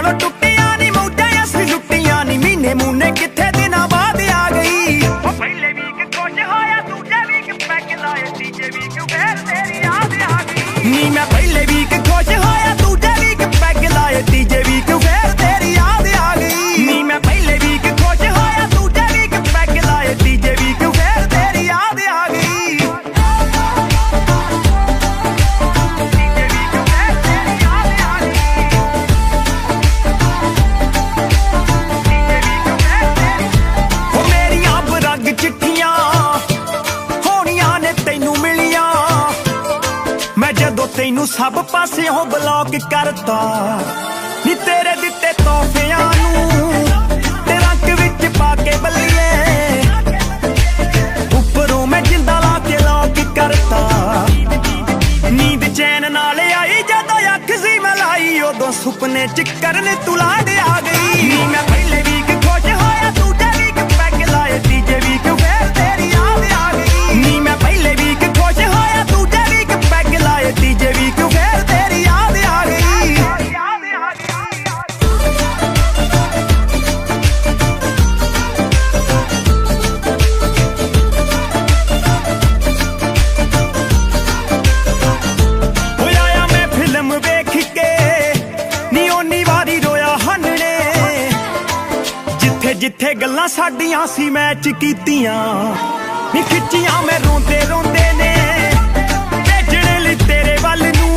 कोलों टुटियां नी मौजां असीं लुटियां नी महीने मूने किथे दिनां बाद आ गई। पहले वीक कुछ होया दूजे वीक पैग लाए तीजे वीक फिर तेरी याद आ गई। नी मैं पहले वीक खुश होया दूजे वीक पैग लाए तीजे वीक फिर तेरी याद आ गई। नी मैं पहले वीक खुश होया दूजे वीक पैग लाए तीजे वीक फिर तेरी याद आ गई। तैनू सब पासियों ब्लॉक करता नी तेरे दिते तोहफियां नू ते रंग विच पाके बल्लिए उपरों मैं जिंदा ला के लॉक करता। नींद चैन नाल आई जदों अख सी मैं लाई उदों सुपने च करन तू लाड आ गई। नी मैं पहले वीक खुश होया दूजे वीक पैग लाए तीजे वीक फिर तेरी याद आ गई। नी मैं पहले वीक खुश होया दूजे वीक पैग लाए तीजे वीक फिर तेरी याद आ गई। आया मैं फिल्म वेख के नी ओनी वारी रोया हन्ने जिथे जिथे गल्लां साडियां सी मैच कीतियां नी खिच्चियां मैं रोंदे रोंदे ने भेजने लई तेरे वल नू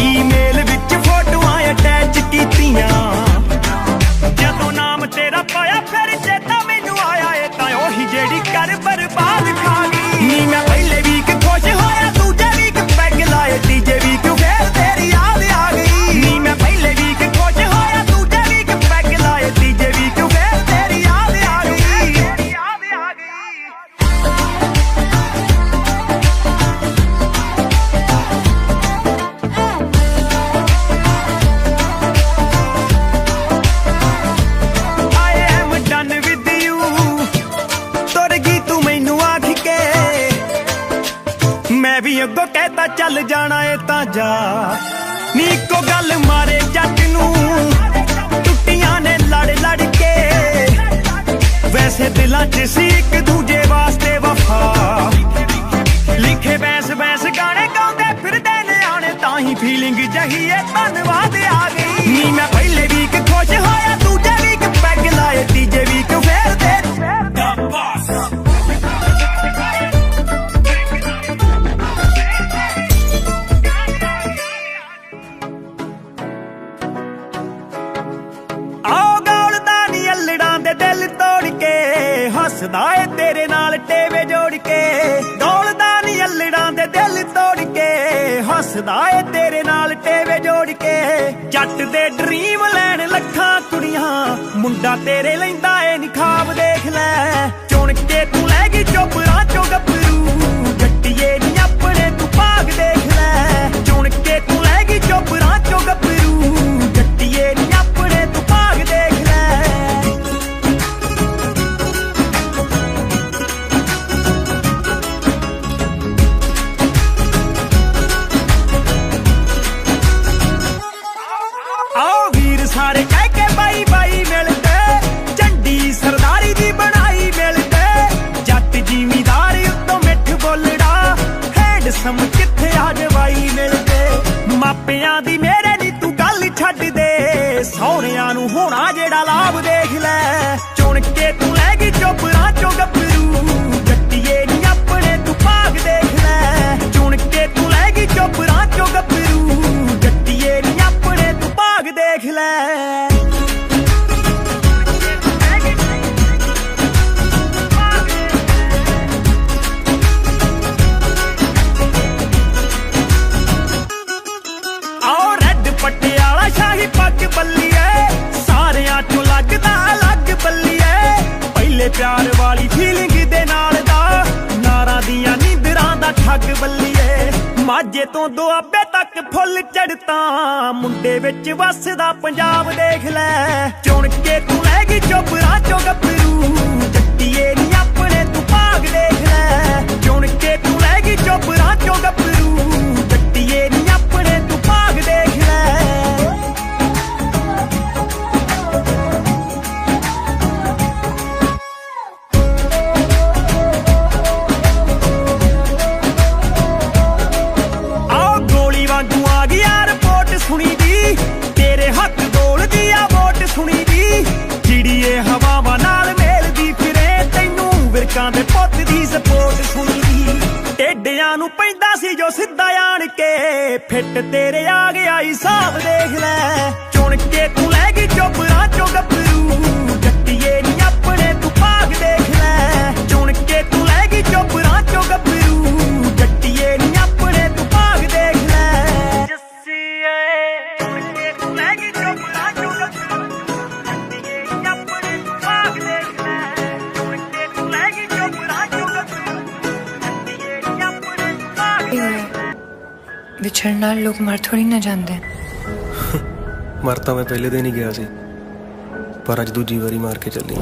ईमेल विच फोटोआं अटैच कीतियां। जदों नाम तेरा पाया फिर चेता मैनू आया ए तां ओही जेड़ी कर बर्बाद खा गई। नी मैं पहले वीक खुश होया दूजे वीक पैग लाए तीजे वीक फिर तेरी याद आ गई। नी मैं पहले वीक खुश होया दूजे वीक पैग लाए तीजे वीक फिर तेरी याद आ गई। I am done with you तुर गई तू मैनू आख के मैं भी अगों कहता चल जाना है तां जा। नी इक्को गल मारे जट नू टुटियां ने लड़ लड़ के वैसे दिलां च सी एक दूजे वास्ते वफा लिखे बैंस बैंस गाने गाउंदे फिरदे ने आने तां ही फीलिंग जही है धन्नवाद आ गई। नी मैं पहले वीक खुश होया दूजे वीक पैग लाए तीजे वीक फिर तेरी दिल तोड़ के हसदा है तेरे नाल टेवे जोड़ के दौड़दा नी अल्लड़ां दे दिल तोड़ के हसदा है तेरे नाल टेवे जोड़ के जट दे ड्रीम लैन लखां कुड़ियां मुंडा तेरे लैंदा ए नी ख्वाब देख लै चुन के तू लै गई चोपड़ां चो गभरू जट्टिए नी अपने तू भाग देख लै चुन के तू लै गई चोपड़ां चो गभरू जट्टिए नी अपने तू भाग देख लै। सारे कह के बाई बाई मिलते झंडी सरदारी दी बनाई मिलते जट जिमीदार उत्तों मिठ बोलड़ा हैंडसम किथे आ जवाई मिलते मापियां दी मेरे नी तू गल छड्ड दे सौहरियां नू होना जेड़ा लाभ देख लै चुन के तू लै गई चोपड़ां चो गभरू जट्टिए नी अपने तू भाग देख लै चुन के तू लै गई चोपड़ां चो गभरू जट्टिए नी अपने तू भाग देख लै। पटियाला शाही पग बल्लीए सारियां चों लगदा अलग बल्लीए पहले प्यार वाली फीलिंग दे नाल दा नारां दियां नींदरां दा ठग बल्लीए माझे तो दुआबे तक फुल चढ़ता मुंडे विच वसदा पंजाब देख लै चुन के तू लै गई चोपड़ां चो गभरू जट्टिए नी अपने तू भाग देख लै चुन के तू लै गई चोपड़ां चो गभरू जट्टिए नी अपने तू भाग देख लै। ਸੁਣੀ ਦੀ ਤੇਰੇ ਹੱਥ ਡੋਲਦੀ ਆ ਵੋਟ ਸੁਣੀ ਦੀ ਜਿਹੜੀ ਇਹ ਹਵਾਵਾਂ ਨਾਲ ਮੇਲਦੀ ਫਿਰੇ ਤੈਨੂੰ ਵਿਰਕਾਂ ਦੇ ਪੁੱਤ ਦੀ ਸਪੋਰਟ ਸੁਣੀ ਦੀ ਟੇਡਿਆਂ ਨੂੰ ਪੈਂਦਾ ਸੀ ਜੋ ਸਿੱਧਾ ਆਣ ਕੇ ਫਿੱਟ ਤੇਰੇ ਆ ਗਿਆ ਹਿਸਾਬ ਦੇਖ ਲੈ ਚੁਣ ਕੇ ਤੂੰ ਲੈ ਗਈ ਚੋਬਰਾਂ ਚੋਂ ਗੱਭਰੂ ਜੱਟੀਏ ਨੀ ਆਪਣੇ ਤੂੰ ਭਾਗ ਦੇਖ ਲੈ ਚੁਣ ਕੇ ਤੂੰ ਲੈ ਗਈ ਚੋਬਰਾਂ ਚੋਂ ਗੱਭਰੂ ਜੱਟੀਏ ਨੀ ਆਪਣੇ ਤੂੰ ਭਾਗ ਦੇਖ ਲੈ ਜੱਸੀਏ ਚੁਣ ਕੇ ਤੂੰ ਲੈ ਗਈ ਚੋਬਰਾਂ ਚੋਂ ਗੱਭਰੂ ਜੱਟੀਏ ਨੀ ਆਪਣੇ ਤੂੰ ਭਾਗ ਦੇਖ ਲੈ ਚੁਣ ਕੇ ਤੂੰ ਲੈ ਗਈ ਚੋਬਰਾਂ ਚੋਂ ਗੱਭਰੂ ਜੱਟੀਏ ਨੀ ਆਪਣੇ ਤੂੰ ਭਾਗ ਵਿਛੜਨਾ ਲੋਕ ਮਰ ਥੋੜੀ ਨਾ ਜਾਂਦੇ ਮਰ ਤਾਂ ਮੈਂ ਪਹਿਲੇ ਦਿਨ ਹੀ ਗਿਆ ਸੀ ਪਰ ਅੱਜ ਦੂਜੀ ਵਾਰੀ ਮਾਰ ਕੇ ਚੱਲੀ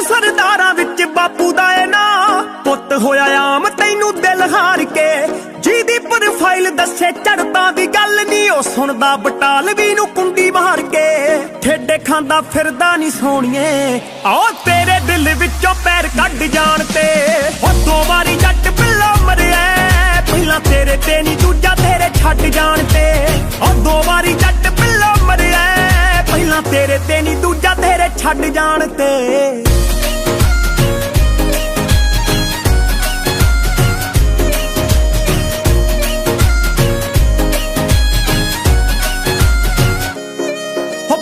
ਸਰਦਾਰਾਂ ਵਿੱਚ ਬਾਪੂ ਦਾ ਏ ਨਾਂ ਪੁੱਤ ਹੋਇਆ ਆਮ ਤੈਨੂੰ ਦਿਲ ਹਾਰ ਕੇ ਜਿਹਦੀ ਪ੍ਰੋਫਾਈਲ ਦੱਸੇ ਚੜਦਾ ਦੀ ਗੱਲ ਨਹੀਂ ਉਹ ਸੁਣਦਾ ਬਟਾਲਵੀ ਨੂੰ ਕੁੰਡੀ ਮਾਰ ਕੇ ਠੇਡੇ ਖਾਂਦਾ ਫਿਰਦਾ ਨਹੀਂ ਸੋਣੀਏ ਆਓ ਤੇਰੇ ਦਿਲ ਵਿੱਚੋਂ ਪੈਰ ਕੱਢ ਜਾਣ ਤੇ ਉਹ ਦੋ ਵਾਰੀ ਜੱਟ ਪਿੱਲਾ ਮਰਿਆ ਪਹਿਲਾਂ ਤੇਰੇ ਤੇ ਨਹੀਂ ਦੂਜਾ ਤੇਰੇ ਛੱਡ ਜਾਣ ਤੇ ਉਹ ਦੋ ਵਾਰੀ ਜੱਟ ਪਿੱਲਾ ਮਰਿਆ ਪਹਿਲਾਂ ਤੇਰੇ ਤੇ ਨਹੀਂ ਦੂਜਾ ਤੇਰੇ ਛੱਡ ਜਾਣ ਤੇ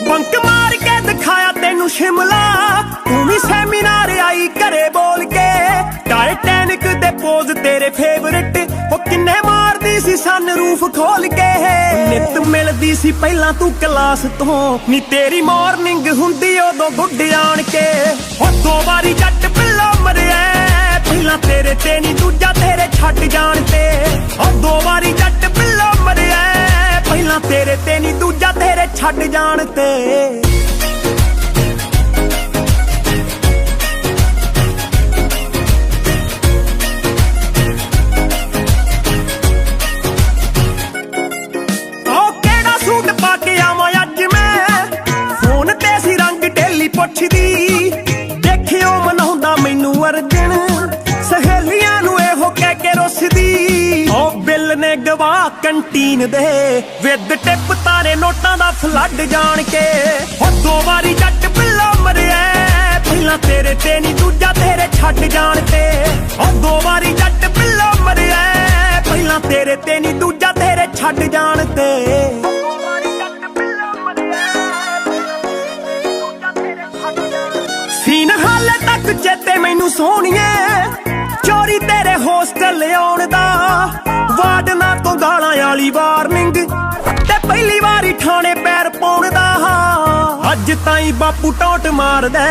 ਬੰਕ ਮਾਰ ਕੇ ਦਿਖਾਇਆ ਤੈਨੂੰ ਸ਼ਿਮਲਾ ਤੂੰ ਵੀ ਸੈਮੀਨਾਰ ਆਈ ਘਰੇ ਬੋਲ ਕੇ ਟਾਈਟੈਨਿਕ ਦੇ ਪੋਜ਼ ਤੇਰੇ ਫੇਵਰਿਟ ਉਹ ਕਿੰਨੇ ਮਾਰਦੀ ਸੀ ਸਨ ਰੂਫ ਖੋਲ ਕੇ ਨਿਤ ਮਿਲਦੀ ਸੀ ਪਹਿਲਾਂ ਤੂੰ ਕਲਾਸ ਤੋਂ ਨੀ ਤੇਰੀ ਮਾਰਨਿੰਗ ਹੁੰਦੀ ਉਦੋਂ ਗੁੱਡ ਆਣ ਕੇ ਉਹ ਦੋ ਵਾਰੀ ਜੱਟ ਪਿੱਲਾ ਮਰਿਆ ਪਹਿਲਾਂ ਤੇਰੇ ਤੇ ਨੀ ਦੂਜਾ ਤੇਰੇ ਛੱਡ ਜਾਣ ਤੇ ਉਹ ਦੋ ਵਾਰੀ ਜੱਟ ਪਿੱਲਾ ਮਰਿਆ ਪਹਿਲਾਂ ਤੇਰੇ ਤੇ ਨੀ ਦੂਜਾ ਤੇਰੇ ਛੱਡ ਜਾਣ ਤੇ ਉਹ ਕਿਹੜਾ ਸੂਟ ਪਾ ਕੇ ਆਵਾਂ ਅੱਜ ਮੈਂ ਫੋਨ ਤੇ ਸੀ ਰੰਗ ਢੇਲੀ ਪੁੱਛਦੀ ਦੇਖਿਓ ਮਨਾਉਂਦਾ ਮੈਨੂੰ ਅਰਜਨ ਸਹੇਲੀਆਂ ਨੂੰ ਇਹੋ ਕਹਿ ਕੇ ਰੁੱਸਦੀ ਉਹ ਬਿੱਲ ਨੇ ਗਵਾ ਕੰਟੀਨ ਦੇ ਵਿਦ ਟਿਪ ਤਾਰੇ ਨੋਟਾਂ ਦਾ ਫਲੱਡ ਜਾਣ ਕੇ ਉਹ ਦੋ ਵਾਰੀ ਜੱਟ ਪਿੱਲਾ ਮਰਿਆ ਪਹਿਲਾਂ ਤੇਰੇ ਤੇ ਨਹੀਂ ਦੂਜਾ ਤੇਰੇ ਛੱਡ ਜਾਣ ਤੇ ਉਹ ਦੋ ਵਾਰੀ ਜੱਟ ਪਿੱਲਾ ਮਰਿਆ ਪਹਿਲਾਂ ਤੇਰੇ ਤੇ ਨਹੀਂ ਦੂਜਾ ਤੇਰੇ ਛੱਡ ਜਾਣ ਤੇ ਸੀਨ ਹਾਲੇ ਤੱਕ ਚੇਤੇ ਮੈਨੂੰ ਸੋਹਣੀਏ ਚੋਰੀ ਤੇਰੇ ਹੋਸਟਲ ਆਉਣ ਦਾ ਵਾਰਡਨਾਂ ਤੋਂ ਗਾਲਾਂ ਵਾਲੀ ਵਾਰਨਿੰਗ ਤੇ ਪਹਿਲੀ ਵਾਰੀ ਥਾਣੇ ਪੈਰ ਪਾਉਣ ਦਾ ਅੱਜ ਤਾਈਂ ਬਾਪੂ ਟੌਂਟ ਮਾਰਦਾ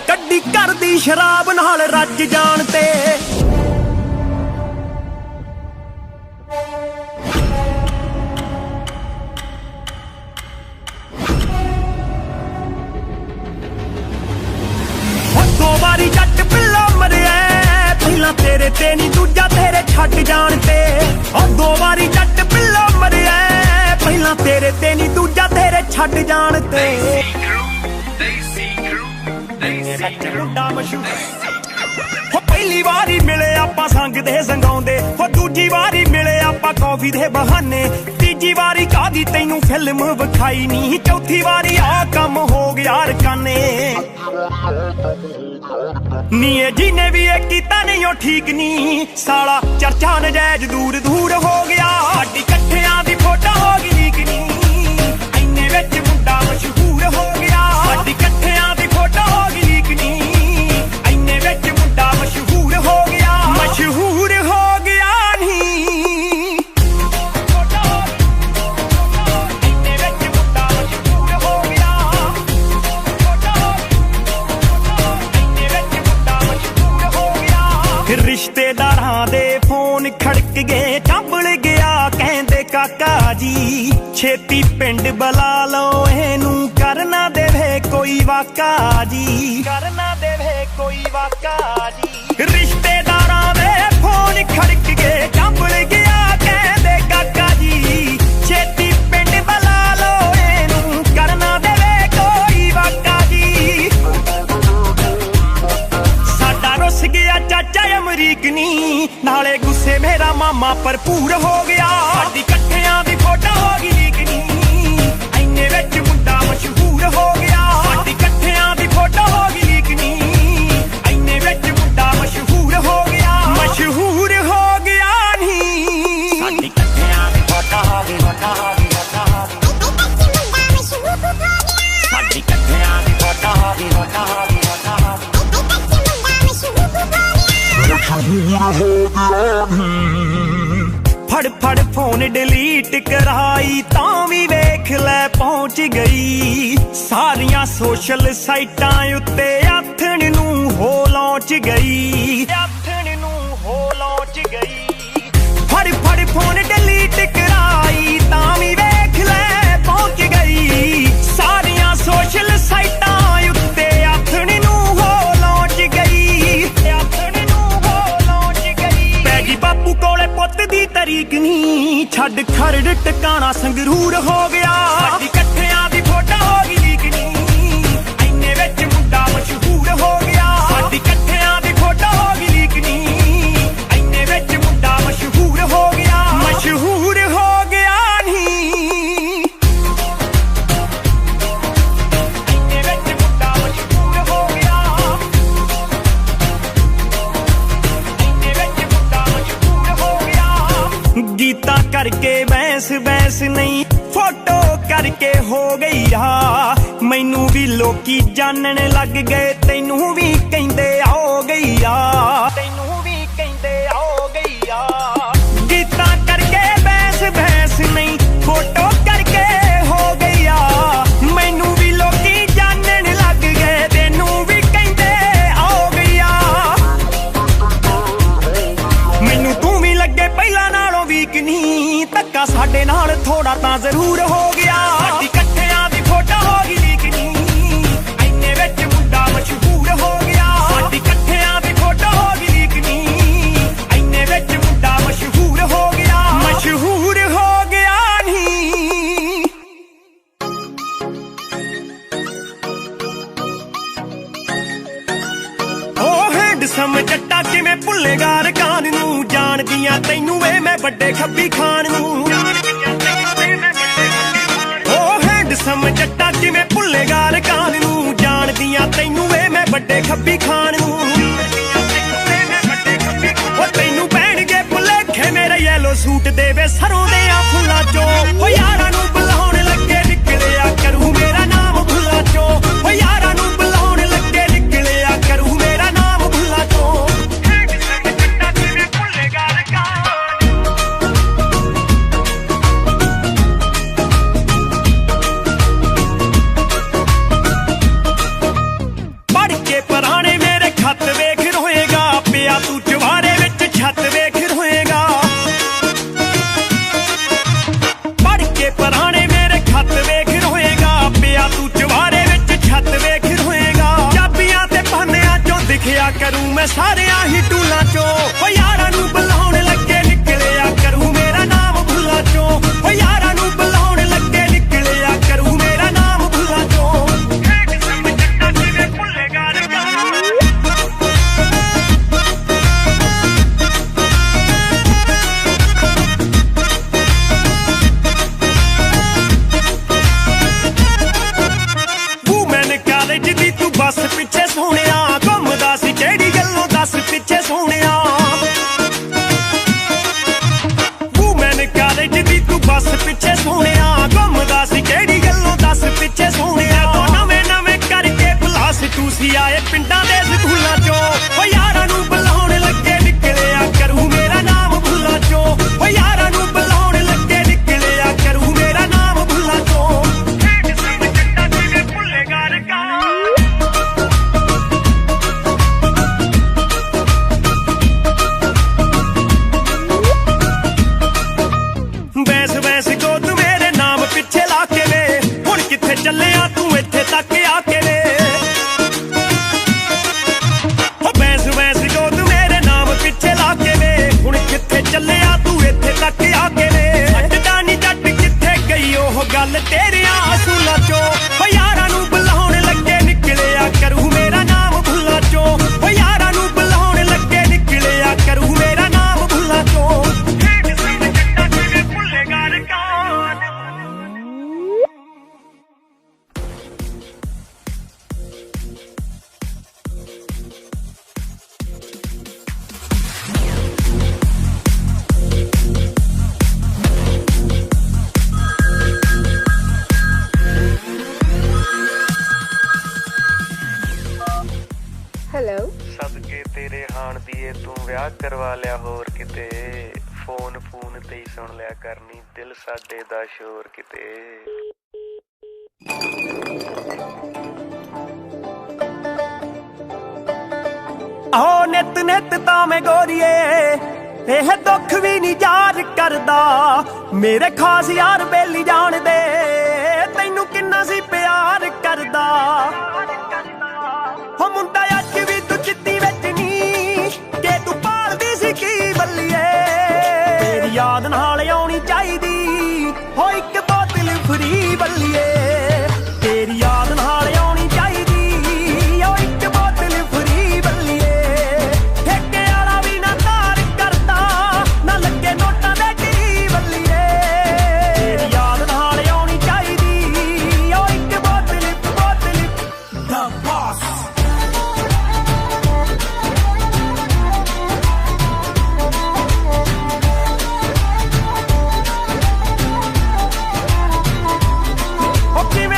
ਕੱਢੀ ਕਰਦੀ ਸ਼ਰਾਬ ਨਾਲ ਰੱਜ ਜਾਣ ਤੇ ਦੋ ਵਾਰੀ ਜੱਟ ਪਿੱਲਾ ਮਰਿਆ ਪਹਿਲਾਂ ਤੇਰੇ ਤੇ ਨਹੀਂ ਦੂਜਾ ਤੇਰੇ ਛੱਡ ਜਾਣ ਤੇ ਉਹ ਦੋ ਵਾਰੀ ਜੱਟ ਪਿੱਲਾ ਮਰਿਆ ਪਹਿਲਾਂ ਤੇਰੇ ਤੇ ਨਹੀਂ ਦੂਜਾ ਤੇਰੇ ਛੱਡ ਜਾਣ ਤੇ ਮੁੰਡਾ ਮਸ਼ਹੂਰ ਹੋ ਪਹਿਲੀ ਵਾਰੀ ਮਿਲੇ ਆਪਾਂ ਸੰਗ ਦੇ ਸੰਗਾਉਂਦੇ ਹੋ ਦੂਜੀ ਵਾਰੀ ਮਿਲੇ ਆਪਾਂ ਕੌਫੀ ਦੇ ਬਹਾਨੇ ਤੀਜੀ ਵਾਰੀ ਕਾਦੀ ਤੈਨੂੰ ਫਿਲਮ ਵਿਖਾਈ ਨਹੀਂ ਚੌਥੀ ਵਾਰੀ ਆ ਕੰਮ ਹੋ ਗਿਆ ਰਕਾਨੇ ਨੀ ਇਹ ਜਿਹਨੇ ਵੀ ਇਹ ਕੀਤਾ ਨਹੀਂ ਉਹ ਠੀਕ ਨਹੀਂ ਸਾਲਾ ਚਰਚਾ ਨਜਾਇਜ਼ ਦੂਰ ਦੂਰ ਹੋ ਗਿਆ ਸਾਡੀ ਇਕੱਠਿਆਂ ਦੀ ਫੋਟੋ ਹੋ ਗਈ ਲੀਕ ਨਹੀਂ ਇੰਨੇ ਵਿੱਚ ਮੁੰਡਾ ਮਸ਼ਹੂਰ ਹੋ ਗਿਆ ਸਾਡੀ ਇਕੱਠਿਆਂ ਦੀ ਫੋਟੋ ਹੋ ਗਈ ਲੀਕ ਨਹੀਂ ਇੰਨੇ ਵਿੱਚ ਮੁੰਡਾ ਮਸ਼ਹੂਰ ਹੋ ਗਿਆ ਨਹੀਂ ਇੰਨੇ ਵਿੱਚ ਮੁੰਡਾ ਮਸ਼ਹੂਰ ਹੋ ਗਿਆ ਰਿਸ਼ਤੇਦਾਰਾਂ ਦੇ ਫੋਨ ਖੜਕ ਗਏ ਚੰਬਲ ਗਿਆ ਕਹਿੰਦੇ ਕਾਕਾ ਜੀ ਛੇਤੀ ਪਿੰਡ ਬੁਲਾ ਲਓ ਇਹਨੂੰ ਕਰਨਾ ਦੇਵੇ ਕੋਈ ਵਾਕਾ ਜੀ ਕਰਨਾ ਦੇਵੇ ਕੋਈ ਵਾਕਾ ਜੀ ਰਿਸ਼ਤੇਦਾਰਾਂ ਦੇ ਫੋਨ ਖੜਕ ਗਏ ਚੰਬਲ ਗਿਆ ਕਹਿੰਦੇ ਕਾਕਾ ਜੀ ਛੇਤੀ ਪਿੰਡ ਬੁਲਾ ਲਓ ਇਹਨੂੰ ਕਰਨਾ ਦੇਵੇ ਕੋਈ ਵਾਕਾ ਮਾਮਾ ਭਰਪੂਰ ਹੋ ਗਿਆ ਸਾਡੀ ਇਕੱਠਿਆਂ ਦੀ ਫੋਟੋ ਹੋ ਗਈ ਲੀਕ ਨੀ ਐਨੇ ਵਿੱਚ ਮੁੰਡਾ ਮਸ਼ਹੂਰ ਹੋ ਗਿਆ ਸਾਡੀ ਇਕੱਠਿਆਂ ਦੀ ਫੋਟੋ ਹੋ ਗਈ ਲੀਕ ਨੀ ਐਨੇ ਵਿੱਚ ਮੁੰਡਾ ਮਸ਼ਹੂਰ ਹੋ ਗਿਆ ਮਸ਼ਹੂਰ ਹੋ ਗਿਆ ਨੀ ਸਾਡੀ ਇਕੱਠਿਆਂ ਦੀ ਫੋਟੋ ਹੋ ਗਈ ਸਾਡੀ ਇਕੱਠਿਆਂ ਦੀ ਫੋਟੋ ਹੋ ਗਈ ਫੜ ਫੋਨ ਡਿਲੀਟ ਕਰਾਈ ਤਾਂ ਵੀ ਵੇਖ ਲੈ ਪਹੁੰਚ ਗਈ ਸਾਰੀਆਂ ਸੋਸ਼ਲ ਸਾਈਟਾਂ ਉੱਤੇ ਆਥਣ ਨੂੰ ਹੋ ਲੌਂਚ ਗਈ ਫੜ ਫੋਨ ਡਿਲੀਟ ਕਰਾਈ ਤਾਂ ਵੀ ਵੇਖ ਲੈ ਪਹੁੰਚ ਗਈ ਸਾਰੀਆਂ ਸੋਸ਼ਲ ਸਾਈਟਾਂ ਉੱਤੇ ਆਥਣ ਨੂੰ ਹੋ ਲੌਂਚ ਗਈ ਪੈ ਗਈ ਬਾਪੂ ਕੋਲੇ ਪੁੱਤ ਦੀ ਤਰੀਕ ਨੀ ਛੱਡ ਖਰੜ ਟਿਕਾਣਾ ਸੰਗਰੂਰ ਹੋ ਗਿਆ ਸਾਡੀ ਇਕੱਠਿਆਂ ਦੀ ਫੋਟੋ ਹੋ ਗਈ ਲੀਕ ਨੀ ਐਨੇ ਵਿੱਚ ਮੁੰਡਾ ਮਸ਼ਹੂਰ ਹੋ ਗਿਆ ਸਾਡੀ ਇਕੱਠਿਆਂ ਦੀ ਫੋਟੋ ਹੋ ਗਈ ਲੀਕ ਨੀ ਐਨੇ ਵਿੱਚ ਮੁੰਡਾ ਮਸ਼ਹੂਰ ਹੋ ਗਿਆ ਮਸ਼ਹੂਰ ਹੋ ਗਿਆ ਨੀ ਐਨੇ ਵਿੱਚ ਮੁੰਡਾ ਮਸ਼ਹੂਰ ਹੋ ਗਿਆ ਐਨੇ ਵਿੱਚ ਮੁੰਡਾ ਮਸ਼ਹੂਰ ਹੋ ਗਿਆ ਗੀਤਾ ਕਰਕੇ ਬੈਸ ਨਹੀਂ ਫੋਟੋ ਕਰਕੇ ਹੋ ਗਈ ਆ ਮੈਨੂੰ ਵੀ ਲੋਕੀ ਜਾਣਨ ਲੱਗ ਗਏ ਤੈਨੂੰ ਵੀ ਕਹਿੰਦੇ ਹੋ ਗਈ ਆ ਗੀਤਾ ਕਰਕੇ ਬੈਸ ਨਹੀਂ ਫੋਟੋ ਕਰਕੇ ਹੋ ਗਈ ਆ ਮੈਨੂੰ ਵੀ ਲੋਕੀ ਜਾਣਨ ਲੱਗ ਗਏ ਤੈਨੂੰ ਵੀ ਕਹਿੰਦੇ ਹੋ ਗਈ ਆ ਮੈਨੂੰ ਤੂੰ ਵੀ ਲੱਗੇ ਪਹਿਲਾਂ ਨਾਲੋਂ ਵੀਕ ਨਹੀਂ ਧੱਕਾ ਸਾਡੇ ਨਾਲ ਥੋੜਾ ਤਾਂ ਜ਼ਰੂਰ ਹੋ ਗਿਆ ਸਾਡੀ ਇਕੱਠਿਆਂ ਦੀ ਫੋਟੋ ਹੋ ਗਈ ਲੀਕ ਨੀ ਐਨੇ ਵਿੱਚ ਮੁੰਡਾ ਮਸ਼ਹੂਰ ਹੋ ਗਿਆ ਸਾਡੀ ਇਕੱਠਿਆਂ ਦੀ ਫੋਟੋ ਹੋ ਗਈ ਲੀਕ ਨੀ ਐਨੇ ਵਿੱਚ ਮੁੰਡਾ ਮਸ਼ਹੂਰ ਹੋ ਗਿਆ ਮਸ਼ਹੂਰ ਹੋ ਗਿਆ ਨੀ ਉਹ ਹੈਂਡਸਮ ਜੱਟਾ ਕਿਵੇਂ ਭੁੱਲੇਗਾ ਰਕਾਨ ਨੂੰ ਜਾਣਦੀਆਂ ਤੈਨੂੰ ਵੇ ਮੈਂ ਵੱਡੇ ਖੱਬੀ ਖਾਨ ਨੂੰ ਉਹ ਹੈਂਡਸਮ ਜੱਟਾ ਕਿਵੇਂ ਭੁੱਲੇਗਾ ਰਕਾਨ ਨੂੰ ਜਾਣਦੀਆਂ ਤੈਨੂੰ ਵੇ ਮੈਂ ਵੱਡੇ ਖੱਬੀ ਖਾਨ ਨੂੰ ਉਹ ਤੈਨੂੰ ਪੈਣਗੇ ਭੁਲੇਖੇ ਮੇਰੇ ਯੈਲੋ ਸੂਟ ਦੇ ਵੇ ਸਰੋਂ ਦੇ ਆ ਫੁੱਲਾਂ ਚੋਂ ਉਹ ਯਾਰਾਂ ਨੂੰ ਬੁਲਾਉਣ ਲੱਗੇ ਨਿਕਲਿਆ ਕਰੂ ਮੇਰਾ ਨਾਮ ਭੁੱਲਾਂ ਚੋਂ ਉਹ ਯਾਰਾਂ ਨੂੰ ਬੁਲਾਉਣ ਲੱਗੇ ਨਿਕਲਿਆ ਕਰੂ ਮੇਰਾ ਨਾਮ ਭੁੱਲਾਂ ਚੋਂ ਪੜ ਕੇ ਪੁਰਾਣੇ ਮੇਰੇ ਖੱਤ ਵੇਖ ਰੋਏਗਾ ਪਿਆ ਤੂੰ ਜਵਾਰੇ ਵਿੱਚ ਛੱਤ ਵੇਖ ਰੋਏਗਾ ਪੜ ਕੇ ਪੁਰਾਣੇ ਮੇਰੇ ਖੱਤ ਵੇਖ ਰੋਏਗਾ ਪਿਆ ਤੂੰ ਜਵਾਰੇ ਵਿੱਚ ਛੱਤ ਵੇਖ ਰੋਏਗਾ ਚਾਬੀਆਂ ਤੇ ਪਾਨਿਆਂ ਚੋਂ ਦਿਖਿਆ ਕਰੂ ਮੈਂ ਸਾਰਿਆਂ ਹੀ ਟੂਲਾਂ ਚੋਂ ਓ ਯਾਰਾਂ ਨੂੰ ਬੁਲਾਉਣ ਲੱਗੇ ਨਿਕਲਿਆ ਕਰੂ ਮੇਰਾ ਨਾਮ ਭੁੱਲਾਂ ਚੋਂ ਓ ਯਾਰਾਂ ਨੂੰ ਬੁਲਾਉਣ ਲੱਗੇ ਨਿਕਲਿਆ ਕਰੂ ਮੇਰਾ ਨਾਮ ਭੁੱਲਾਂ ਚੋਂ ਦੀ ਤੂੰ ਬੱਸ ਪਿੱਛੇ ਸੋਹਣਿਆ ਘੁੰਮਦਾ ਸੀ ਕਿਹੜੀ ਗੱਲੋਂ ਦੱਸ ਪਿੱਛੇ ਸੋਹਣਿਆ ਵੂਮੈਨ ਕਾਲਜ ਦੀ ਤੂੰ ਬੱਸ ਪਿੱਛੇ ਸੋਹਣਿਆ ਘੁੰਮਦਾ ਸੀ ਕਿਹੜੀ ਗੱਲੋਂ ਦੱਸ ਪਿੱਛੇ ਸੋਹਣਿਆ ਨਵੇਂ ਕਰਕੇ ਬਲਾਸ ਤੂੰ ਸੀ ਆਏ ਪਿੰਡਾਂ ਦੇ ਸਕੂਲਾਂ ਚੋਂ ਓ ਯਾਰਾਂ ਨੂੰ ਬੁਲਾਉਣ ਲੱਗੇ ਨਿਕਲਿਆ ਕਰੂ ਮੇਰਾ ਨਾਮ ਭੁੱਲਾਂ ਚੋਂ ਓ ਯਾਰਾਂ ਨੂੰ ਬੁਲਾਉਣ ਲੱਗੇ ਨਿਕਲਿਆ ਕਰੂ ਮੇਰਾ ਨਾਮ ਭੁੱਲਾਂ ਚੋਂ ਵੈਸ ਗੋਦ ਮੇਰੇ ਨਾਮ ਪਿੱਛੇ ਲਾ ਕੇ ਵੇ ਹੁਣ ਕਿੱਥੇ ਚੱਲਿਆ ਤੂੰ ਇੱਥੇ ਤੱਕ ਆ ਕੇ ਵੇ ਹੈਲੋ ਸਦਕੇ ਤੇਰੇ ਹਾਣ ਦੀਏ ਤੂੰ ਵਿਆਹ ਕਰਵਾ ਲਿਆ ਹੋਰ ਕਿਤੇ ਫੋਨ ਤੇ ਹੀ ਸੁਣ ਲਿਆ ਕਰਨੀ ਦਿਲ ਸਾਡੇ ਦਾ ਸ਼ੋਰ ਕਿਤੇ ਆਹੋ ਨਿਤ ਨਿਤ ਤਾਂ ਮੈਂ ਗੋਰੀਏ ਇਹ ਦੁੱਖ ਵੀ ਨਹੀਂ ਯਾਦ ਕਰਦਾ ਮੇਰੇ ਖਾਸ ਯਾਰ ਬੇਲੀ ਜਾਣਦੇ ਤੈਨੂੰ ਕਿੰਨਾ ਸੀ ਪਿਆਰ ਕਰਦਾ ਹੋ ਮੁੰਡਾ ਅੱਜ ਵੀ ਤੂੰ ਚਿੱਤੀ ਵਿੱਚ ਨਹੀਂ ਕਿ ਤੂੰ ਪਾਲਦੀ ਸੀ ਕੀ ਬੱਲੀਏ ਤੇਰੀ ਯਾਦ ਨਾਲ ਆਉਣੀ ਚਾਹੀਦੀ ਹੋ ਇੱਕ ਬੋਤਲ ਫਰੀ ਬੱਲੀਏ ਤੇਰੀ ਯਾਦ ਨਾਲ ਆਉਣੀ ਚਾਹੀਦੀ ਹੋ ਇੱਕ ਬੋਤਲ ਫਰੀ ਬੱਲੀਏ ਠੇਕੇ ਵਾਲਾ ਵੀ ਨਾ ਤਾਰ ਕਰਦਾ ਨਾ ਲੱਗੇ ਨੋਟਾਂ ਦੇ ਢੀ ਬੱਲੀਏ ਤੇਰੀ ਯਾਦ ਨਾਲ ਆਉਣੀ ਚਾਹੀਦੀ ਹੋ ਇੱਕ ਬੋਤਲ ਦਾ ਬਾਸ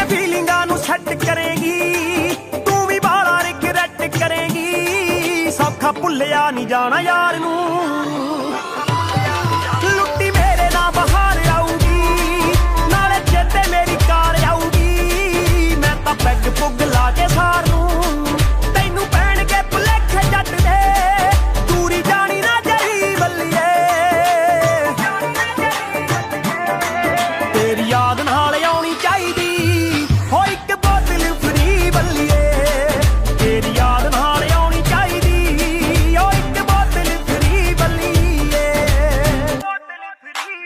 ਫੀਲਿੰਗਾਂ ਨੂੰ ਸੈੱਟ ਕਰੇਗੀ ਤੂੰ ਵੀ ਬਾਲਾ ਰਿਗਰੈਟ ਕਰੇਗੀ ਸੌਖਾ ਭੁੱਲਿਆ ਨਹੀਂ ਜਾਣਾ ਯਾਰ ਨੂੰ ਲੁੱਟੀ ਮੇਰੇ ਨਾਲ ਬਹਾਰ ਆਊਗੀ ਨਾਲੇ ਚੇਤੇ ਮੇਰੀ ਕਾਰ ਆਊਗੀ ਮੈਂ ਤਾਂ ਪੈਗ ਪੁੱਗ ਲਾ ਕੇ ਸਾਰ ਨੂੰ ਤੈਨੂੰ ਪੈਣਗੇ ਭੁਲੇਖੇ ਜੱਟ ਦੇ ਦੂਰੀ ਜਾਣੀ ਨਾ ਜਾਈ ਬੱਲੀਏ ਤੇਰੀ ਯਾਦ ਨਾਲ ਆਉਣੀ ਚਾਹੀਦੀ ਹੋ ਇੱਕ ਬੋਤਲ ਫਰੀ ਬੱਲੀਏ ਤੇਰੀ ਯਾਦ ਨਾਲ ਆਉਣੀ ਚਾਹੀਦੀ ਹੋ ਇੱਕ ਬੋਤਲ ਫਰੀ ਬੱਲੀਏ ਬੋਤਲ ਫਰੀ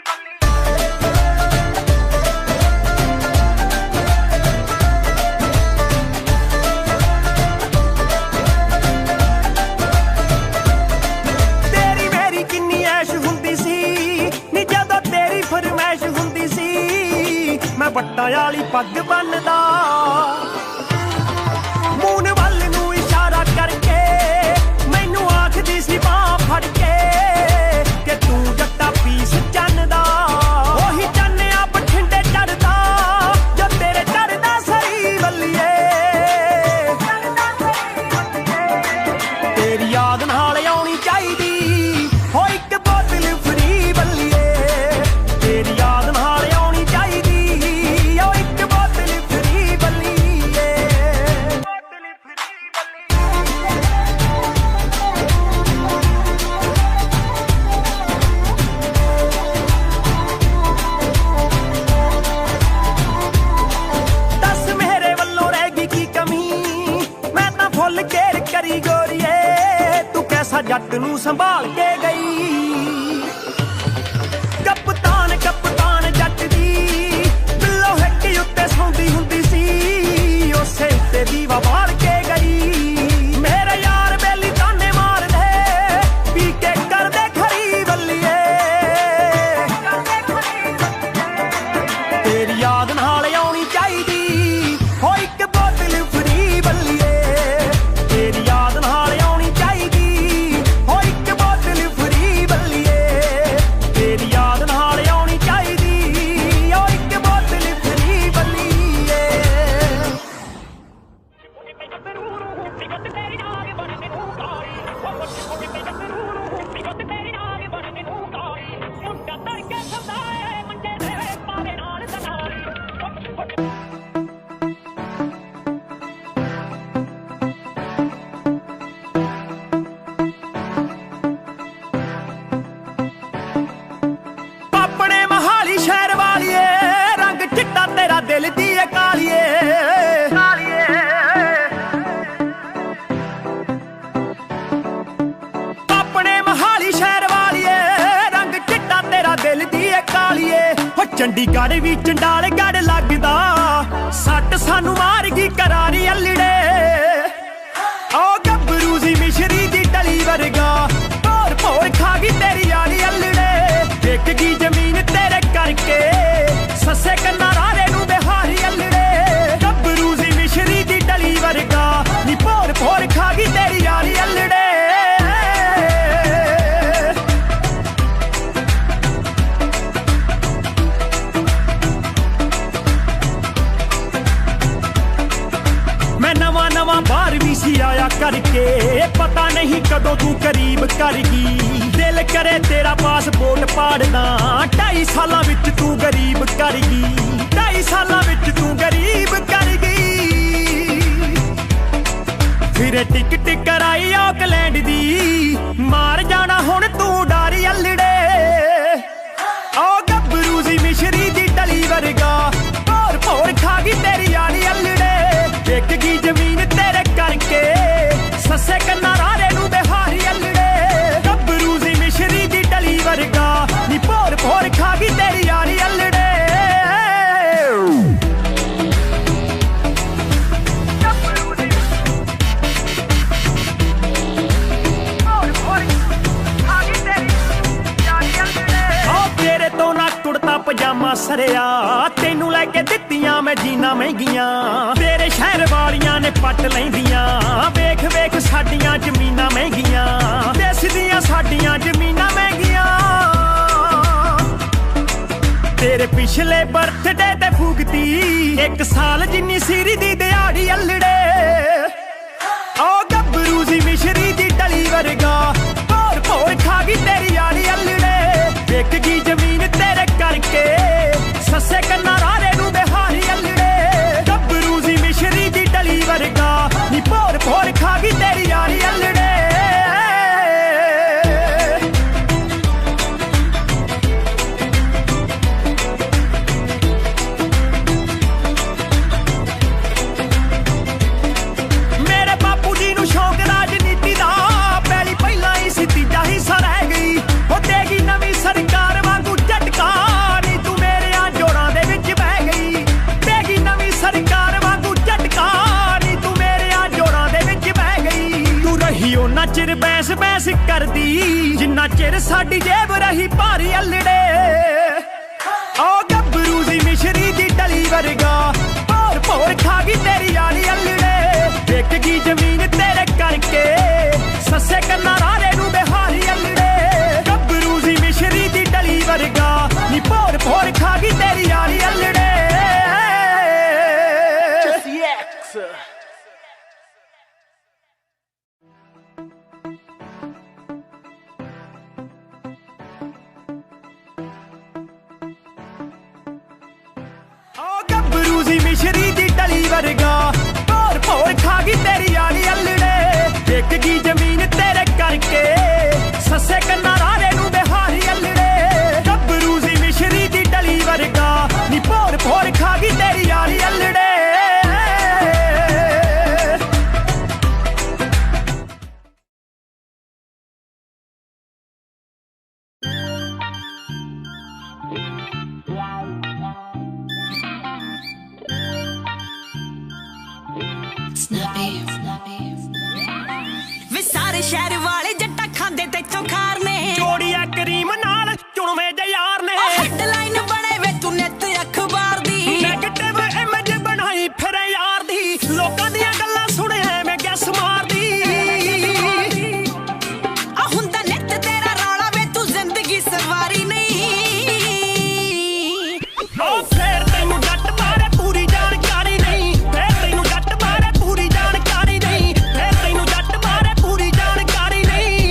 ਤੇਰੀ ਮੇਰੀ ਕਿੰਨੀ ਐਸ਼ ਹੁੰਦੀ ਸੀ ਨੀ ਜਦੋਂ ਤੇਰੀ ਫਰਮੈਸ਼ ਹੁੰਦੀ ਸੀ ਮੈਂ ਵੱਟਾਂ ਵਾਲੀ ਪੱਗ ਬੰਨਦਾ ਮੂਨ ਵੱਲ ਨੂੰ ਇਸ਼ਾਰਾ ਕਰਕੇ ਮੈਨੂੰ ਆਖਦੀ ਸੀ ਬਾਂਹ ਫੜ ਕੇ ਕਿ ਤੂੰ ਜੱਟਾ ਪੀਸ ਚੰਨਦਾ ਉਹੀ ਚੰਨਿਆ ਬਠਿੰਡੇ ਚੜਦਾ ਜੋ ਤੇਰੇ ਚੜਦਾ ਸਹੀ ਬੱਲੀਏ ਤੇਰੀ ਯਾਦ ਨਾਲ ਆਉਣੀ ਚਾਹੀਦੀ ਹੋ ਇੱਕ ਬੋਤਲ ਫਰੀ ਬੱਲੀਏ ਤੇਰੀ ਯਾਦ ਨਾਲ ਆਉਣੀ ਚਾਹੀਦੀ ਹੋ ਇੱਕ ਬੋਤਲ ਫਰੀ ਬੱਲੀਏ ਬੋਤਲ ਫਰੀ ਦੱਸ ਮੇਰੇ ਵੱਲੋਂ ਰਹਿ ਗਈ ਕੀ ਕਮੀ ਮੈਂ ਤਾਂ ਫੁੱਲ ਕੇਰ ਕਰੀ ਗੋਰੀਏ ਤੂੰ ਕੈਸਾ ਜੱਟ ਨੂੰ ਸੰਭਾਲ ਕੇ ਗਈ ਕਪਤਾਨ ਕਪਤਾਨ ਜੱਟ ਦੀ ਬਿੱਲੋ ਹਿੱਕ ਉੱਤੇ ਸੌਂਦੀ ਹੁੰਦੀ ਸੀ ਉਸੇ ਉੱਤੇ ਦੀਵਾ ਬਾਲ ਕੇ ਗਈ ਮੇਰੇ ਯਾਰ ਬੇਲੀ ਤਾਨੇ ਮਾਰਦੇ ਪੀ ਕੇ ਕਰਦੇ ਖਰੀ ਬੱਲੀਏ ਤੇਰੀ ਯਾਦ ਨਾਲ ਆਉਣੀ ਚਾਹੀਦੀ ਹੋ ਇੱਕ ਬੋਤਲ ਫਰੀ ਬੱਲੀਏ ਤੇਰੀ ਯਾਦ ਨਾਲ ਆਉਣੀ ਚਾਹੀਦੀ ਹੋ ਇੱਕ ਬੋਤਲ ਫਰੀ ਬੱਲੀਏ ਤੇਰੀ ਯਾਦ ਨਾਲ ਆਉਣੀ ਚਾਹੀਦੀ ਹੋ ਇੱਕ ਬੋਤਲ ਫਰੀ ਬੱਲੀਏ ਆਪਣੇ ਮਹਾਲੀ ਸ਼ਹਿਰ ਵਾਲੀਏ ਰੰਗ ਚਿੱਟਾ ਤੇਰਾ ਦਿਲ ਦੀ ਏ ਕਾਲੀਏ ਆਪਣੇ ਮਹਾਲੀ ਸ਼ਹਿਰ ਵਾਲੀਏ ਰੰਗ ਚਿੱਟਾ ਤੇਰਾ ਦਿਲ ਦੀ ਏ ਕਾਲੀਏ ਹੋ ਚੰਡੀਗੜ੍ਹ ਵੀ ਚੰਡਾਲ ਗੜ ਲੱਗਦਾ ਸੱਟ ਸਾਨੂੰ ਮਾਰ ਗਈ ਕਰਾਰੀ ਅਲੜੇ ਓ ਗੱਭਰੂ ਸੀ ਮਿਸ਼ਰੀ ਦੀ ਟਲੀ ਵਰਗਾ ਭੋਰ ਭੋਰ ਖਾ ਗਈ ਤੇਰੀ ਯਾਰੀ ਅਲੜੇ ਦੇਖ ਗਈ ਜ਼ਮੀਨ ਤੇਰੇ ਕਰਕੇ ਸੱਸੇ ਕੰਨਾ ਰਾਰੇ ਨੂੰ ਬਿਹਾਰੀ ਅਲੜੇ ਗੱਭਰੂ ਸੀ ਮਿਸ਼ਰੀ ਦੀ ਟਲੀ ਵਰਗਾ ਨੀ ਭੋਰ ਭੋਰ ਖਾ ਗਈ ਤੇਰੀ ਯਾਰੀ ਅਲੜੇ करके पता नहीं कदों तू करीब करगी दिल करे तेरा पासपोर्ट पाड़दा 2.5 सालां विच तू गरीब करगी 2.5 सालां विच तू गरीब करगी फिर टिकट कराई ऑकलैंड दी मार जाना हुण तू डारी अल्लड़े ओ गब्बरू सी मिश्री दी डली वर्गा भोर भोर खा गई तेरी यारी अल्लड़े विक गई जमीन तेरे करके सस्से कन्ना रारे नू बिहारी अल्लड़े गब्बरू सी मिश्री दी डली वर्गा नी भोर भोर खा गई तेरी यारी अल्लड़े पजामा सरिया तेनू लैके दित्तियां मैं जीना महंगियां तेरे शहर वालियां ने पट लैंदियां वेख वेख साडियां जमीनां महंगियां देश दियां साडियां जमीनां महंगियां तेरे पिछले बर्थडे ते फूकती 1 साल जिन्नी सीरी दी दिहाड़ी अल्लड़े ओ गब्बरू सी मिश्री दी डली वर्गा भोर भोर खा गई तेरी यारी अल्लड़े विक गई जमीन तेरे करके सस्से कन्ना रारे नू बिहारी अल्लड़े गब्बरू सी मिश्री दी डली वर्गा नी भोर भोर खा गई तेरी यारी अल्लड़े मेरे बापू जी नू शौक राजनीति दा पहली पहला ही सी तीजा हिस्सा रह गई हो देगी नवी सरकार वांगू झटका नी तू मेरे जोड़ां दे विच बह गई देगी नवी सरकार वांगू झटका नी तू मेरे जोड़ां दे विच बह गई तू रही ओना चिर बैस बैस करदी जिन्ना चिर साडी जेब रही भारी अल्लड़े ओ गब्बरू सी मिश्री दी डली वर्गा भोर भोर खा गई तेरी यारी अल्लड़े विक गई जमीन तेरे करके सस्से कन्ना रारे नू बिहारी अल्लड़े गब्बरू सी मिश्री दी डली वर्गा नी भोर भोर खा गई तेरी यारी अल्लड़े गब्बरू सी मिश्री दी डली वर्गा भोर भोर खा गई तेरी यारी अल्लड़े विक गई जमीन तेरे करके सस्से कन्ना रारे नू बिहारी अल्लड़े गब्बरू सी मिश्री दी डली वर्गा नी भोर भोर खा गई तेरी यारी अल्लड़े सारे शहर वाले जट्टा खांदे ते चोखार ने जोड़िया करीम नाल चुनवे जे यार ने हेडलाइन बने वे तू नित अखबार दी नेगेटिव इमेज बनाई फिर यार दी लोकां दियां गल्लां सुने मैं गैस मार दी आ हुंदा नित तेरा रौला वे तू जिंदगी सवारी नहीं ओ फिर तैनू जट बारे पूरी जानकारी नहीं फिर तैनू जट बारे पूरी जानकारी नहीं फिर तैनू जट बारे पूरी जानकारी नहीं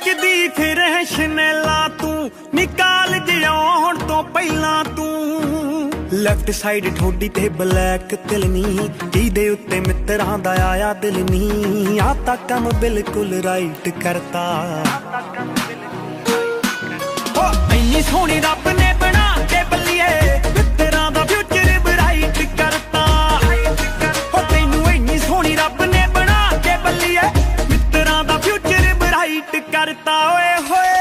ਵੇਚਦੀ ਫਿਰ ਸ਼ਨੈਲਾ ਤੂੰ ਨਿਕਾਲ ਜਿਉਣ ਤੋਂ ਪਹਿਲਾਂ ਤੂੰ ਲੈਫਟ ਸਾਈਡ ਠੋਡੀ ਤੇ ਬਲੈਕ ਤਿਲ ਨੀ ਜਿਹਦੇ ਉੱਤੇ ਮਿੱਤਰਾਂ ਦਾ ਆਇਆ ਦਿਲ ਨੀ ਆ ਤਾਂ ਕੰਮ ਬਿਲਕੁਲ ਰਾਈਟ ਕਰਤਾ ਓ ਇੰਨੀ ਸੋਹਣੀ ਰੱਬ ਨੇ ਬਣਾ ਕੇ ਬੱਲੀਏ ਮਿੱਤਰਾਂ ਦਾ ਫਿਊਚਰ ਬ੍ਰਾਈਟ ਕਰਤਾ ਓ ਤੈਨੂੰ ਇੰਨੀ ਸੋਹਣੀ ਰੱਬ ਨੇ ਬਣਾ ਕੇ ਬੱਲੀਏ ਮਿੱਤਰਾਂ ਦਾ ਫਿਊਚਰ ਬ੍ਰਾਈਟ ਕਰਤਾ ਓਏ ਹੋਏ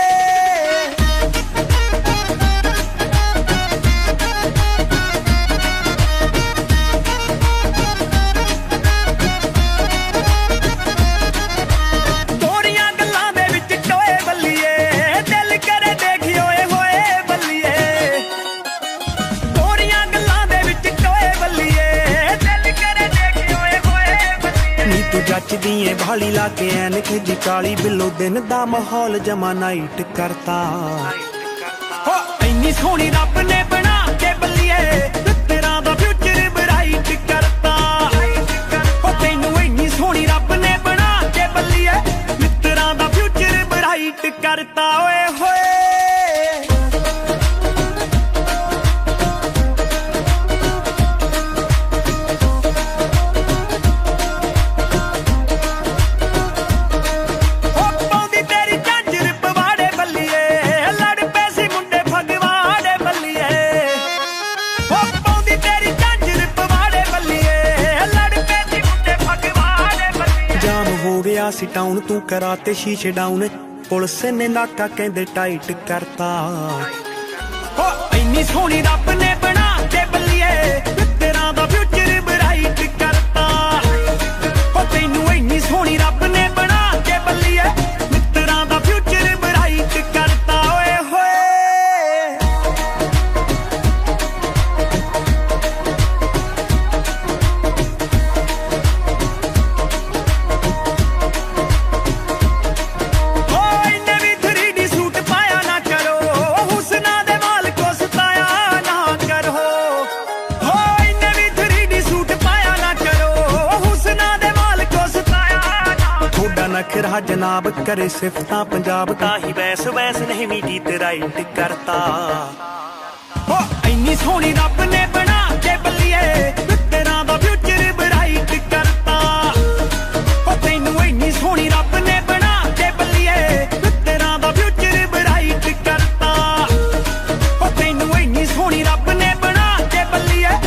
ਜੱਚਦੀ ਏ ਭਾਲੀ ਲਾ ਕੇ ਐਨਕ ਜੀ ਕਾਲੀ ਬਿੱਲੋ ਦਿਨ ਦਾ ਮਾਹੌਲ ਜਮਾ ਨਾਈਟ ਕਰਤਾ ਹੋ ਇੰਨੀ ਸੋਹਣੀ ਰੱਬ ਨੇ ਬਣਾ ਕੇ ਬੱਲੀਏ ਤੇਰਾ ਦਾ ਫਿਊਚਰ ਬ੍ਰਾਈਟ ਕਰਤਾ ਹੋ ਤੈਨੂੰ ਇੰਨੀ ਸੋਹਣੀ ਰੱਬ ਨੇ ਬਣਾ ਕੇ ਬੱਲੀਏ ਤੇਰਾ ਦਾ ਫਿਊਚਰ ਬ੍ਰਾਈਟ ਕਰਤਾ ਓਏ ਹੋਏ ਸੀ ਟਾਊਨ ਤੂੰ ਕਰਾਤੇ ਸ਼ੀਸ਼ੇ ਡਾਊਨ ਪੁਲਿਸ ਨੇ ਨਾਕਾ ਕਹਿੰਦੇ ਟਾਈਟ ਕਰਤਾ ਹੋ ਇੰਨੀ ਸੋਹਣੀ ਰੱਬ ਨੇ ਬਣਾ ਕੇ ਬੱਲੀਏ ਤੇਰਾ ਦਾ ਫਿਊਚਰ ਬ੍ਰਾਈਟ ਕਰਤਾ ਹੋ ਤੈਨੂੰ ਇੰਨੀ ਸੋਹਣੀ ਰੱਬ ਨੇ ਬਣਾ ਕੇ ਬੱਲੀਏ ਤੇਰਾ ਦਾ ਫਿਊਚਰ ਬ੍ਰਾਈਟ ਕਰਤਾ ਓਏ ਹੋਏ ਨਖਰਾ ਜਨਾਬ ਕਰੇ ਸਿਫਤਾਂ ਪੰਜਾਬ ਤਾਂ ਹੀ ਵੈਸ ਨਹੀਂ ਮੀਟੀ ਤੇ ਰਾਈਟ ਕਰਤਾ ਹੋ ਇੰਨੀ ਸੋਹਣੀ ਰੱਬ ਨੇ ਬਣਾ ਕੇ ਬੱਲੀਏ ਤੇਰਾ ਦਾ ਫਿਊਚਰ ਬ੍ਰਾਈਟ ਕਰਤਾ ਹੋ ਤੈਨੂੰ ਇੰਨੀ ਸੋਹਣੀ ਰੱਬ ਨੇ ਬਣਾ ਕੇ ਬੱਲੀਏ ਤੇਰਾ ਦਾ ਫਿਊਚਰ ਬ੍ਰਾਈਟ ਕਰਤਾ ਹੋ ਤੈਨੂੰ ਇੰਨੀ ਸੋਹਣੀ ਰੱਬ ਨੇ ਬਣਾ ਕੇ ਬੱਲੀਏ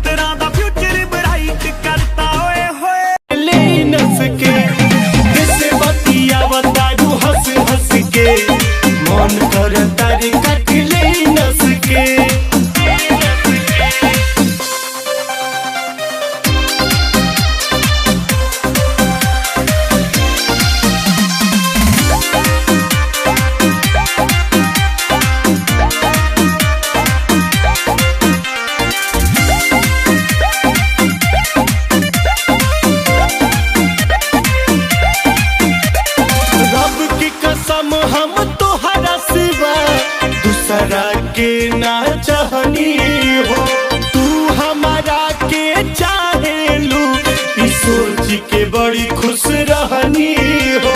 ਤੇਰਾ ਦਾ ਫਿਊਚਰ ਬ੍ਰਾਈਟ ਕਰਤਾ ਓਏ ਹੋਏ ਲੈ ਨਸ ਕੇ हंस हंस के मन कर तारी कट ले नस के हम तोहरा सिवा दूसरा के ना चाहनी हो तू हमारा के चाहे लू इस सोच के बड़ी खुश रहनी हो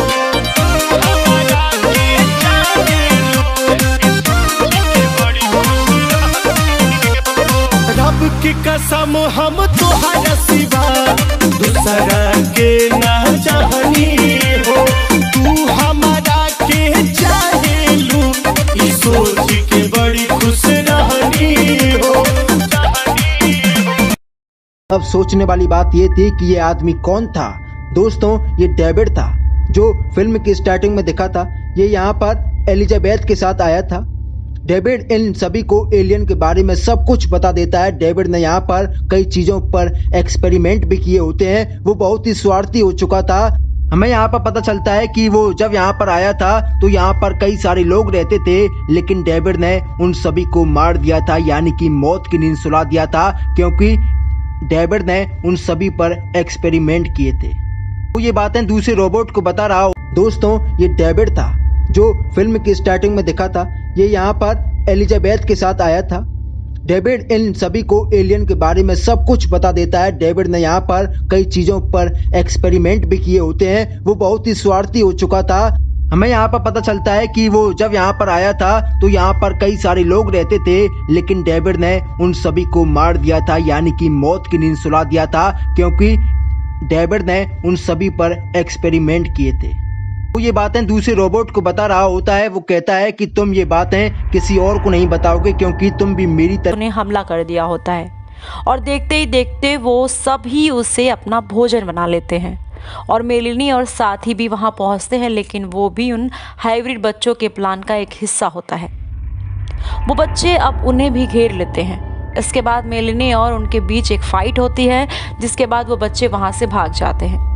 रब की कसम हम तोहरा सिवा दूसरा के ना चाहनी हो तू हमारा चाहे लू इस सोच के बड़ी खुश रहनी हो। अब सोचने वाली बात ये थी कि ये आदमी कौन था। दोस्तों ये डेविड था जो फिल्म की स्टार्टिंग में दिखा था। ये यहाँ पर एलिजाबेथ के साथ आया था। डेविड इन सभी को एलियन के बारे में सब कुछ बता देता है। डेविड ने यहाँ पर कई चीजों पर एक्सपेरिमेंट भी किए होते हैं। वो बहुत ही स्वार्थी हो चुका था। हमें यहाँ पर पता चलता है कि वो जब यहाँ पर आया था तो यहाँ पर कई सारे लोग रहते थे, लेकिन डेविड ने उन सभी को मार दिया था, यानी कि मौत की नींद सुला दिया था, क्योंकि डेविड ने उन सभी पर एक्सपेरिमेंट किए थे। तो ये बातें दूसरे रोबोट को बता रहा हूँ। दोस्तों ये डेविड था जो फिल्म की स्टार्टिंग में दिखा था। ये यहाँ पर एलिजाबेथ के साथ आया था। डेविड इन सभी को एलियन के बारे में सब कुछ बता देता है। डेविड ने यहाँ पर कई चीजों पर एक्सपेरिमेंट भी किए होते हैं। वो बहुत ही स्वार्थी हो चुका था। हमें यहाँ पर पता चलता है कि वो जब यहाँ पर आया था तो यहाँ पर कई सारे लोग रहते थे, लेकिन डेविड ने उन सभी को मार दिया था, यानी कि मौत की नींद सुला दिया था, क्योंकि डेविड ने उन सभी पर एक्सपेरिमेंट किए थे। वो ये बातें दूसरे रोबोट को बता रहा होता है। वो कहता है कि तुम ये बातें किसी और को नहीं बताओगे, क्योंकि तुम भी मेरी तरह उन्हें हमला कर दिया होता है और देखते ही देखते वो सभी उसे अपना भोजन बना लेते हैं और मेलिनी और साथी भी वहां पहुंचते हैं, लेकिन वो भी उन हाइब्रिड बच्चों के प्लान का एक हिस्सा होता है। वो बच्चे अब उन्हें भी घेर लेते हैं। इसके बाद मेलिनी और उनके बीच एक फाइट होती है, जिसके बाद वो बच्चे वहां से भाग जाते हैं।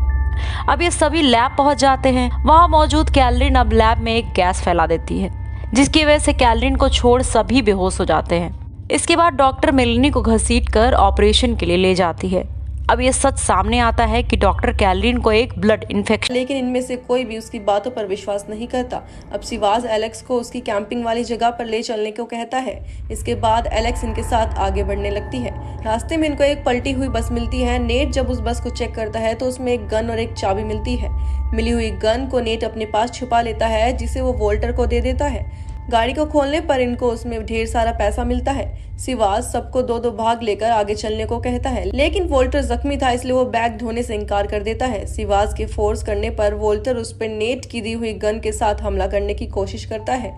अब ये सभी लैब पहुंच जाते हैं। वहां मौजूद कैलरिन अब लैब में एक गैस फैला देती है, जिसकी वजह से कैलरिन को छोड़ सभी बेहोश हो जाते हैं। इसके बाद डॉक्टर मेलिनी को घसीटकर ऑपरेशन के लिए ले जाती है। अब ये सच सामने आता है कि डॉक्टर कैलरिन को एक ब्लड इन्फेक्शन, लेकिन इनमें से कोई भी उसकी बातों पर विश्वास नहीं करता। अब सिवाज एलेक्स को उसकी कैंपिंग वाली जगह पर ले चलने को कहता है। इसके बाद एलेक्स इनके साथ आगे बढ़ने लगती है। रास्ते में इनको एक पलटी हुई बस मिलती है। नेट जब उस बस को चेक करता है तो उसमें एक गन और एक चाबी मिलती है। मिली हुई गन को नेट अपने पास छुपा लेता है, जिसे वो वोल्टर को दे देता है। गाड़ी को खोलने पर इनको उसमें ढेर सारा पैसा मिलता है। सिवाज सबको दो दो भाग लेकर आगे चलने को कहता है, लेकिन वोल्टर जख्मी था, इसलिए वो बैग ढोने से इनकार कर देता है। सिवाज के फोर्स करने पर वोल्टर उस पर नेट की दी हुई गन के साथ हमला करने की कोशिश करता है,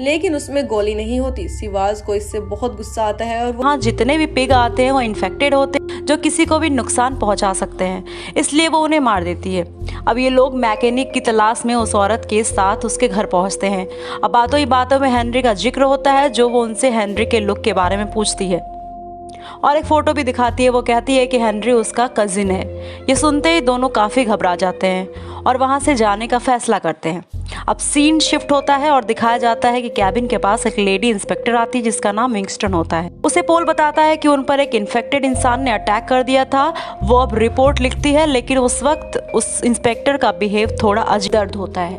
लेकिन उसमें गोली नहीं होती। सिवाज को इससे बहुत गुस्सा आता है और वहाँ जितने भी पिग आते हैं वो इन्फेक्टेड होते हैं, जो किसी को भी नुकसान पहुंचा सकते हैं, इसलिए वो उन्हें मार देती है। अब ये लोग मैकेनिक की तलाश में उस औरत के साथ उसके घर पहुंचते हैं। अब बातों ही बातों में हेनरी का जिक्र होता है, जो वो उनसे हेनरी के लुक के बारे में पूछती है और एक फोटो भी दिखाती है। वो कहती है कि हेनरी उसका कजिन है। ये सुनते ही दोनों काफ़ी घबरा जाते हैं और वहाँ से जाने का फैसला करते हैं। अब सीन शिफ्ट होता है और दिखाया जाता है कि कैबिन के पास एक लेडी इंस्पेक्टर आती है, जिसका नाम विंगस्टन होता है। उसे पोल बताता है कि उन पर एक इन्फेक्टेड इंसान ने अटैक कर दिया था। वो अब रिपोर्ट लिखती है, लेकिन उस वक्त उस इंस्पेक्टर का बिहेव थोड़ा अजीब दर्द होता है।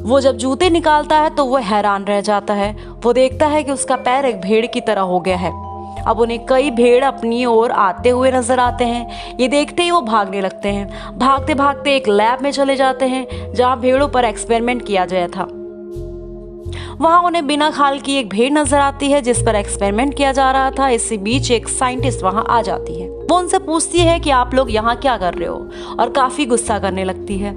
वो जब जूते निकालता है तो वो हैरान रह जाता है। वो देखता है कि उसका पैर एक भेड़ की तरह हो गया है। अब उन्हें कई भेड़ अपनी ओर आते हुए नजर आते हैं। ये देखते ही वो भागने लगते हैं। भागते भागते एक लैब में चले जाते हैं, जहाँ भेड़ों पर एक्सपेरिमेंट किया गया था। वहाँ उन्हें बिना खाल की एक भेड़ नजर आती है, जिस पर एक्सपेरिमेंट किया जा रहा था। इसी बीच एक साइंटिस्ट वहाँ आ जाती है। वो उनसे पूछती है कि आप लोग यहाँ क्या कर रहे हो, और काफी गुस्सा करने लगती है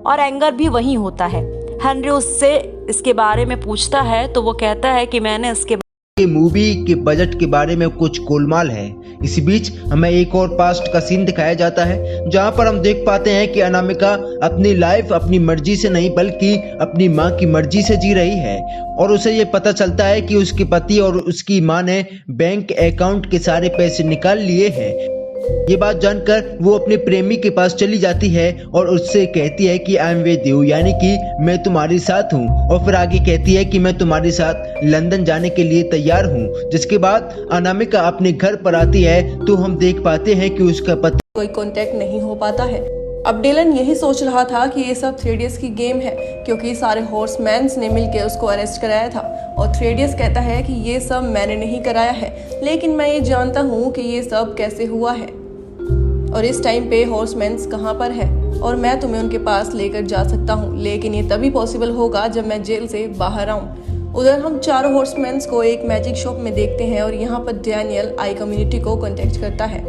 और एंगर भी वहीं होता है। हेनरी उससे इसके बारे में पूछता है तो वो कहता है कि मैंने इसके मूवी के बजट के बारे में कुछ गोलमाल है। इसी बीच हमें एक और पास्ट का सीन दिखाया जाता है, जहां पर हम देख पाते हैं कि अनामिका अपनी लाइफ अपनी मर्जी से नहीं बल्कि अपनी मां की मर्जी से जी रही है, और उसे ये पता चलता है कि उसके पति और उसकी मां ने बैंक अकाउंट के सारे पैसे निकाल लिए हैं। ये बात जानकर वो अपने प्रेमी के पास चली जाती है और उससे कहती है कि आई एम विद यू, यानी कि मैं तुम्हारे साथ हूँ, और फिर आगे कहती है कि मैं तुम्हारे साथ लंदन जाने के लिए तैयार हूँ। जिसके बाद अनामिका अपने घर पर आती है तो हम देख पाते हैं कि उसका पति कोई कांटेक्ट नहीं हो पाता है। अब डिलन यही सोच रहा था कि ये सब थ्रेडियस की गेम है, क्योंकि सारे हॉर्समैन्स ने मिलकर उसको अरेस्ट कराया था, और थ्रेडियस कहता है कि ये सब मैंने नहीं कराया है, लेकिन मैं ये जानता हूँ कि ये सब कैसे हुआ है और इस टाइम पे हॉर्समैन्स कहाँ पर है, और मैं तुम्हें उनके पास लेकर जा सकता हूँ, लेकिन ये तभी पॉसिबल होगा जब मैं जेल से बाहर आऊँ। उधर हम चारों हॉर्समैन्स को एक मैजिक शॉप में देखते हैं और यहाँ पर डैनियल आई कम्युनिटी को कॉन्टेक्ट करता है,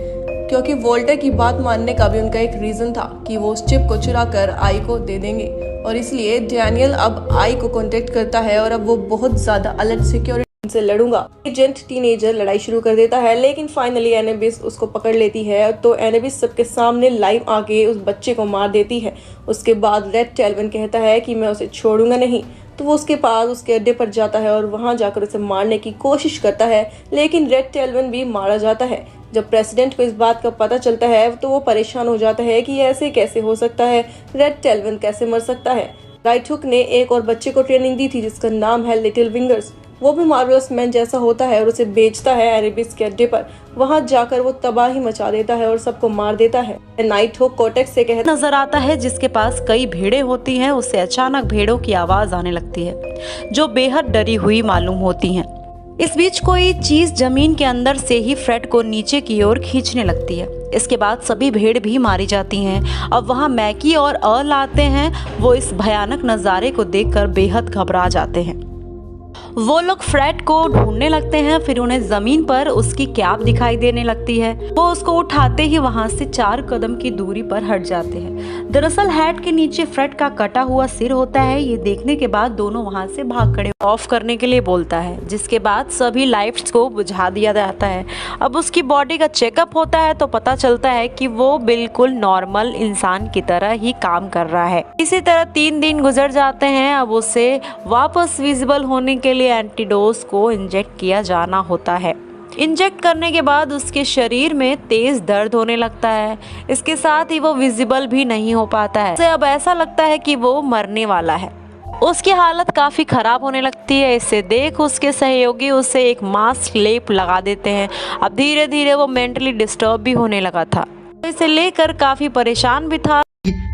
क्योंकि वोल्टर की बात मानने का भी उनका एक रीज़न था कि वो उस चिप को चुरा कर आई को दे देंगे, और इसलिए डैनियल अब आई को कॉन्टेक्ट करता है और अब वो बहुत ज़्यादा अलर्ट सिक्योरिटी से लड़ूंगा। एजेंट टीनेजर लड़ाई शुरू कर देता है, लेकिन फाइनली एनेबिस उसको पकड़ लेती है, तो एनेबिस सबके सामने लाइव आके उस बच्चे को मार देती है। उसके बाद रेड टेल्वन कहता है कि मैं उसे छोड़ूंगा नहीं, तो वो उसके पास उसके अड्डे पर जाता है और वहां जाकर उसे मारने की कोशिश करता है, लेकिन रेड टेल्वन भी मारा जाता है। जब प्रेसिडेंट को इस बात का पता चलता है तो वो परेशान हो जाता है कि ऐसे कैसे हो सकता है, रेड टेल्वन कैसे मर सकता है। राइट हुक ने एक और बच्चे को ट्रेनिंग दी थी जिसका नाम है लिटिल विंगर्स। वो भी मार्वलस मैन जैसा होता है और उसे बेचता है एनेबिस के अड्डे पर। वहां जाकर वो तबाही मचा देता है और सबको मार देता है। नाइट हुक कॉर्टेक्स से कहता नजर आता है, जिसके पास कई भेड़ें होती हैं। उसे अचानक भेड़ों की आवाज आने लगती है जो बेहद डरी हुई मालूम होती हैं। इस बीच कोई चीज जमीन के अंदर से ही फ्रेड को नीचे की ओर खींचने लगती है। इसके बाद सभी भेड़ भी मारी जाती हैं। अब वहाँ मैकी और अर्ल आते हैं। वो इस भयानक नज़ारे को देखकर बेहद घबरा जाते हैं। वो लोग फ्रेड को ढूंढने लगते हैं। फिर उन्हें जमीन पर उसकी कैप दिखाई देने लगती है। वो उसको उठाते ही वहां से 4 कदम की दूरी पर हट जाते हैं। दरअसल हैट के नीचे फ्रेड का कटा हुआ सिर होता है। ये देखने के बाद दोनों वहां से भाग खड़े ऑफ करने के लिए बोलता है, जिसके बाद सभी लाइट्स को बुझा दिया जाता है। अब उसकी बॉडी का चेकअप होता है तो पता चलता है कि वो बिल्कुल नॉर्मल इंसान की तरह ही काम कर रहा है। इसी तरह 3 दिन गुजर जाते हैं। अब उसे वापस विजिबल होने के लिए एंटीडोज को इंजेक्ट किया जाना होता है। इंजेक्ट करने के बाद उसके शरीर में तेज दर्द होने लगता है। इसके साथ ही वो विजिबल भी नहीं हो पाता है। उसे अब ऐसा लगता है कि वो मरने वाला है। उसकी हालत काफ़ी ख़राब होने लगती है। इसे देख उसके सहयोगी उसे एक मास्क लेप लगा देते हैं। अब धीरे धीरे वो मेंटली डिस्टर्ब भी होने लगा था। इसे लेकर काफ़ी परेशान भी था।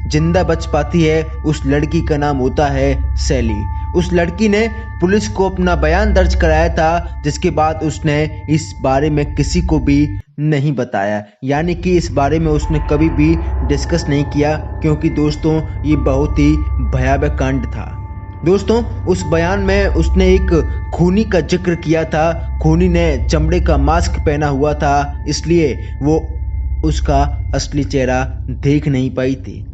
जिंदा बच पाती है उस लड़की का नाम होता है सैली। उस लड़की ने पुलिस को अपना बयान दर्ज कराया था, जिसके बाद उसने इस बारे में किसी को भी नहीं बताया, यानी कि इस बारे में उसने कभी भी डिस्कस नहीं किया, क्योंकि दोस्तों ये बहुत ही भयावह कांड था। दोस्तों उस बयान में उसने एक खूनी का जिक्र किया था। खूनी ने चमड़े का मास्क पहना हुआ था, इसलिए वो उसका असली चेहरा देख नहीं पाई थी।